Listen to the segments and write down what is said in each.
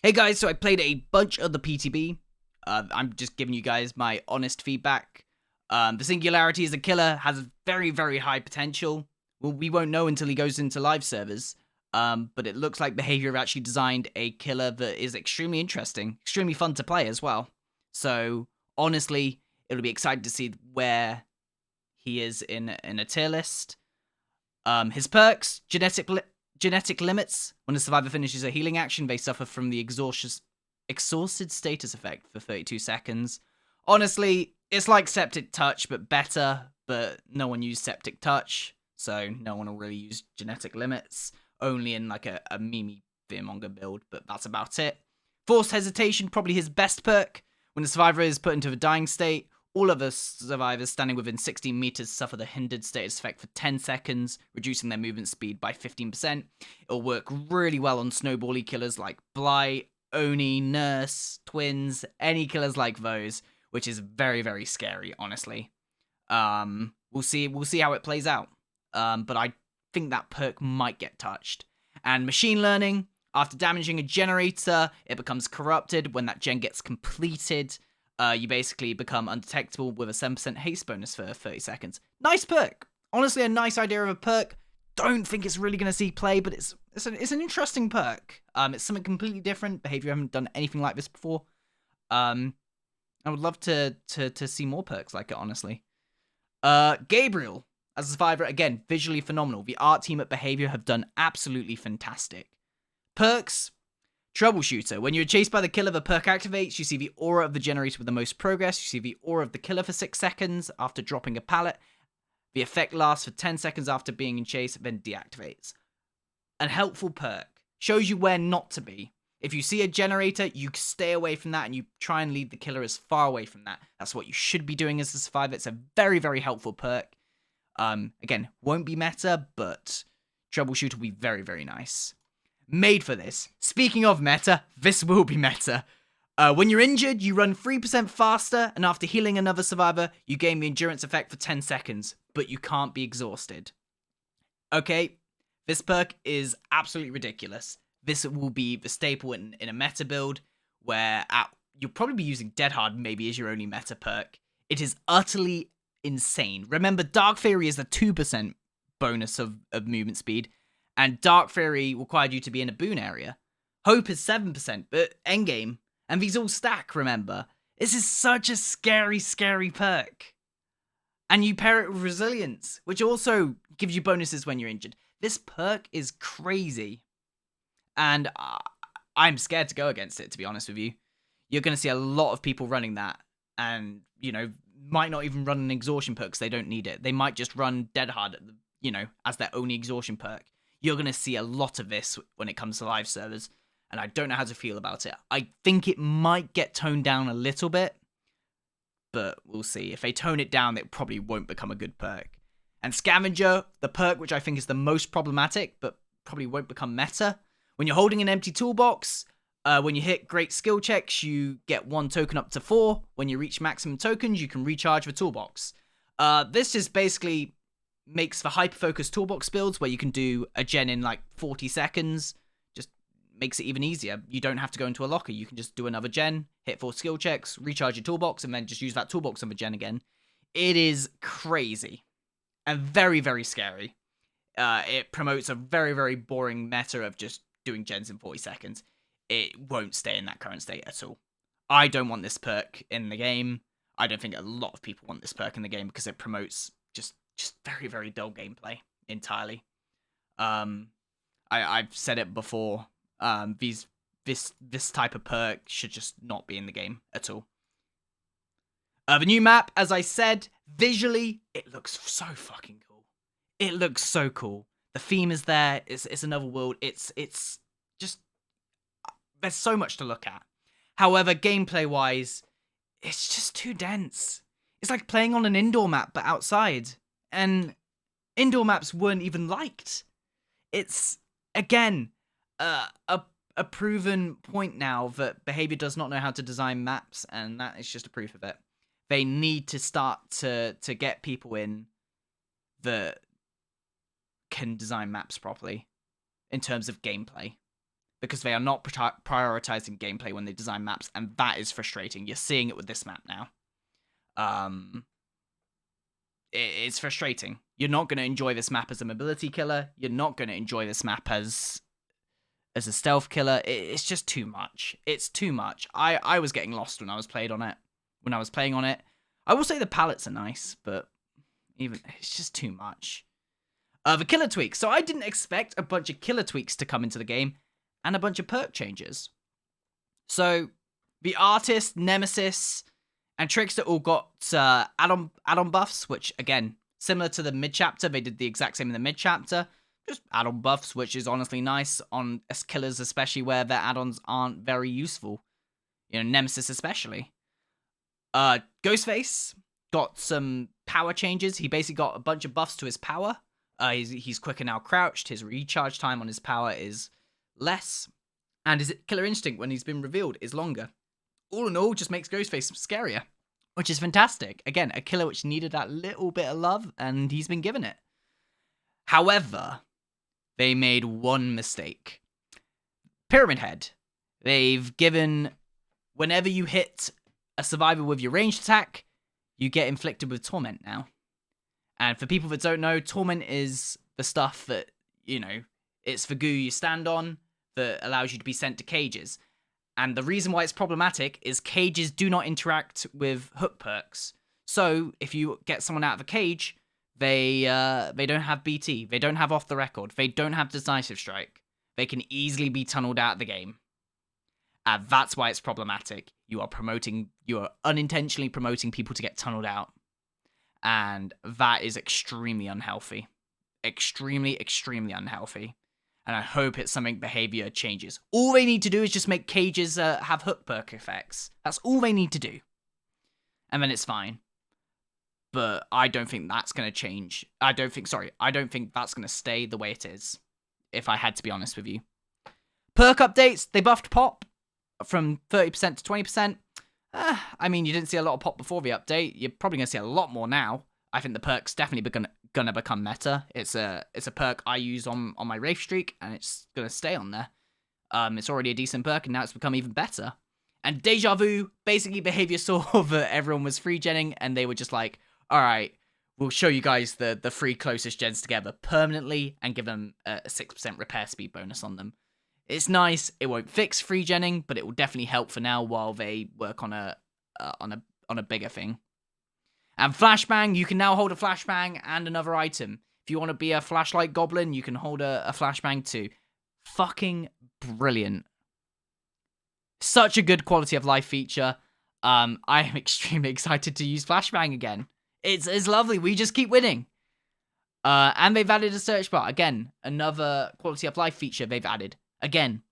Hey guys, so I played a bunch of the PTB. I'm just giving you guys my honest feedback. The Singularity as a killer has very, very high potential. Well, we won't know until he goes into live servers. But it looks like Behavior have actually designed a killer that is extremely interesting, extremely fun to play as well. So honestly, it'll be exciting to see where he is in a tier list. His perks, genetic limits. When a survivor finishes a healing action, they suffer from the exhausted status effect for 32 seconds. Honestly, it's like Septic Touch, but better, but no one used Septic Touch, so no one will really use genetic limits, only in like a meme Fearmonger build, but that's about it. Forced Hesitation, probably his best perk. When the survivor is put into a dying state, all of the survivors standing within 16 meters suffer the hindered status effect for 10 seconds, reducing their movement speed by 15%. It'll work really well on snowbally killers like Blight, Oni, Nurse, Twins, any killers like those, which is very, very scary, honestly. We'll see how it plays out. But I think that perk might get touched. And Machine Learning, after damaging a generator, it becomes corrupted. When that gen gets completed, you basically become undetectable with a 7% haste bonus for 30 seconds. Nice perk. Honestly, a nice idea of a perk. Don't think it's really going to see play, but it's an interesting perk. It's something completely different. Behavior haven't done anything like this before. I would love to see more perks like it, honestly. Gabriel, as a survivor, again, visually phenomenal. The art team at Behavior have done absolutely fantastic. Perks, Troubleshooter. When you're chased by the killer, the perk activates. You see the aura of the generator with the most progress. You see the aura of the killer for 6 seconds after dropping a pallet. The effect lasts for 10 seconds after being in chase, then deactivates. An helpful perk. Shows you where not to be. If you see a generator, you stay away from that and you try and lead the killer as far away from that. That's what you should be doing as a survivor. It's a very, very helpful perk. Again, won't be meta, but Troubleshooter will be very, very nice. Made for this. Speaking of meta, this will be meta. When you're injured, you run 3% faster, and after healing another survivor, you gain the endurance effect for 10 seconds, but you can't be exhausted. Okay, this perk is absolutely ridiculous. This will be the staple in a meta build, where you'll probably be using Dead Hard maybe as your only meta perk. It is utterly insane. Remember, Dark Fury is a 2% bonus of movement speed, and Dark Fury required you to be in a boon area. Hope is 7%, but endgame. And these all stack, remember. This is such a scary, scary perk. And you pair it with Resilience, which also gives you bonuses when you're injured. This perk is crazy. And I'm scared to go against it, to be honest with you. You're going to see a lot of people running that. And, might not even run an exhaustion perk because they don't need it. They might just run Dead Hard, as their only exhaustion perk. You're going to see a lot of this when it comes to live servers, and I don't know how to feel about it. I think it might get toned down a little bit, but we'll see. If they tone it down, it probably won't become a good perk. And Scavenger, the perk which I think is the most problematic, but probably won't become meta. When you're holding an empty toolbox, when you hit great skill checks, you get 1 token up to 4. When you reach maximum tokens, you can recharge the toolbox. This is basically makes for hyper-focused toolbox builds where you can do a gen in like 40 seconds. Just makes it even easier. You don't have to go into a locker. You can just do another gen, hit 4 skill checks, recharge your toolbox, and then just use that toolbox on the gen again. It is crazy and very, very scary. It promotes a very, very boring meta of just doing gens in 40 seconds. It won't stay in that current state at all. I don't want this perk in the game. I don't think a lot of people want this perk in the game because it promotes just very, very dull gameplay entirely. I've said it before. This type of perk should just not be in the game at all. The new map, as I said, visually it looks so fucking cool. It looks so cool. The theme is there. It's another world. It's just there's so much to look at. However, gameplay wise, it's just too dense. It's like playing on an indoor map but outside. And indoor maps weren't even liked. It's, again, a proven point now that Behavior does not know how to design maps, and that is just a proof of it. They need to start to get people in that can design maps properly in terms of gameplay. because they are not prioritizing gameplay when they design maps, and that is frustrating. You're seeing it with this map now. It's frustrating. You're not going to enjoy this map as a mobility killer. You're not going to enjoy this map as a stealth killer. It's just too much. It's too much. I was getting lost when I was playing on it. I will say the palettes are nice, but even it's just too much. The killer tweaks. So I didn't expect a bunch of killer tweaks to come into the game and a bunch of perk changes. So the Artist, Nemesis, and Trickster all got add-on buffs, which, again, similar to the mid-chapter, they did the exact same in the mid-chapter. Just add-on buffs, which is honestly nice on killers, especially where their add-ons aren't very useful. You know, Nemesis especially. Ghostface got some power changes. He basically got a bunch of buffs to his power. He's quicker now crouched. His recharge time on his power is less. And his killer instinct, when he's been revealed, is longer. All in all, just makes Ghostface scarier, which is fantastic. Again, a killer which needed that little bit of love, and he's been given it. However, they made one mistake. Pyramid Head. They've given, whenever you hit a survivor with your ranged attack, you get inflicted with Torment now. And for people that don't know, Torment is the stuff that, you know, it's the goo you stand on that allows you to be sent to cages. And the reason why it's problematic is cages do not interact with hook perks. So if you get someone out of a cage, they don't have BT, they don't have off the record, they don't have decisive strike. They can easily be tunneled out of the game. And that's why it's problematic. You are unintentionally promoting people to get tunneled out. And that is extremely unhealthy. Extremely, extremely unhealthy. And I hope it's something behavior changes. All they need to do is just make cages have hook perk effects. That's all they need to do. And then it's fine. But I don't think that's going to change. I don't think that's going to stay the way it is. If I had to be honest with you. Perk updates. They buffed pop from 30% to 20%. I mean, you didn't see a lot of pop before the update. You're probably going to see a lot more now. I think the perk's definitely gonna become meta. It's a perk I use on my Wraith streak, and it's gonna stay on there. It's already a decent perk, and now it's become even better. And Deja Vu, basically behavior saw that everyone was free genning, and they were just like, all right, we'll show you guys the three closest gens together permanently, and give them a 6% repair speed bonus on them. It's nice. It won't fix free genning, but it will definitely help for now while they work on a bigger thing. And Flashbang, you can now hold a Flashbang and another item. If you want to be a Flashlight Goblin, you can hold a Flashbang too. Fucking brilliant. Such a good quality of life feature. I am extremely excited to use Flashbang again. It's lovely. We just keep winning. And they've added a search bar. Again, another quality of life feature they've added. Again,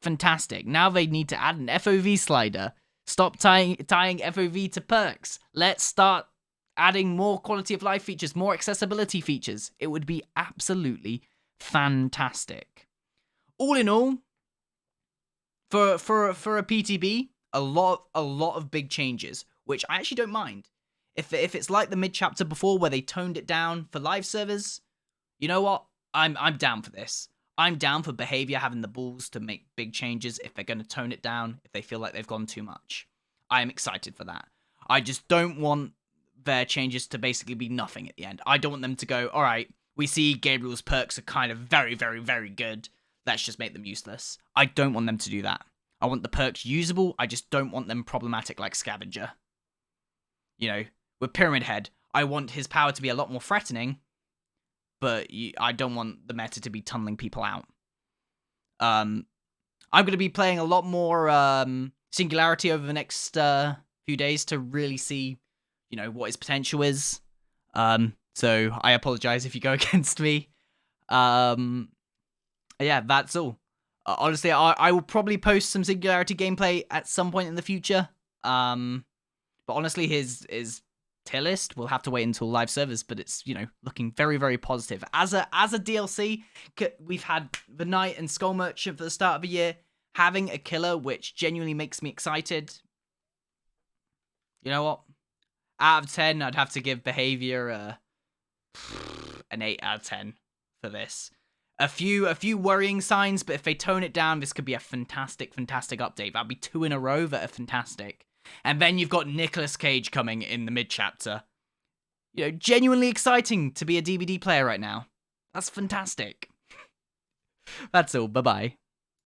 fantastic. Now they need to add an FOV slider. Stop tying FOV to perks. Let's start adding more quality of life features, more accessibility features. It would be absolutely fantastic. All in all, for a PTB, a lot of big changes, which I actually don't mind. If it's like the mid chapter before where they toned it down for live servers, you know what? I'm down for this. I'm down for behavior having the balls to make big changes if they're going to tone it down, if they feel like they've gone too much. I am excited for that. I just don't want their changes to basically be nothing at the end. I don't want them to go, all right, we see Gabriel's perks are kind of very, very, very good. Let's just make them useless. I don't want them to do that. I want the perks usable. I just don't want them problematic like Scavenger. You know, with Pyramid Head, I want his power to be a lot more threatening, but I don't want the meta to be tunneling people out. I'm going to be playing a lot more Singularity over the next few days to really see, you know, what his potential is. So I apologize if you go against me. Yeah, that's all. Honestly, I will probably post some Singularity gameplay at some point in the future. But honestly, his tier list, we'll have to wait until live servers, but it's, you know, looking very, very positive. As a DLC, we've had the Knight and Skull Merchant for the start of the year. Having a killer which genuinely makes me excited. You know what? Out of 10, I'd have to give behavior an 8 out of 10 for this. A few worrying signs, but if they tone it down, this could be a fantastic update. That'd be 2 in a row that are fantastic. And then you've got Nicolas Cage coming in the mid-chapter. You know, genuinely exciting to be a DBD player right now. That's fantastic. That's all. Bye-bye.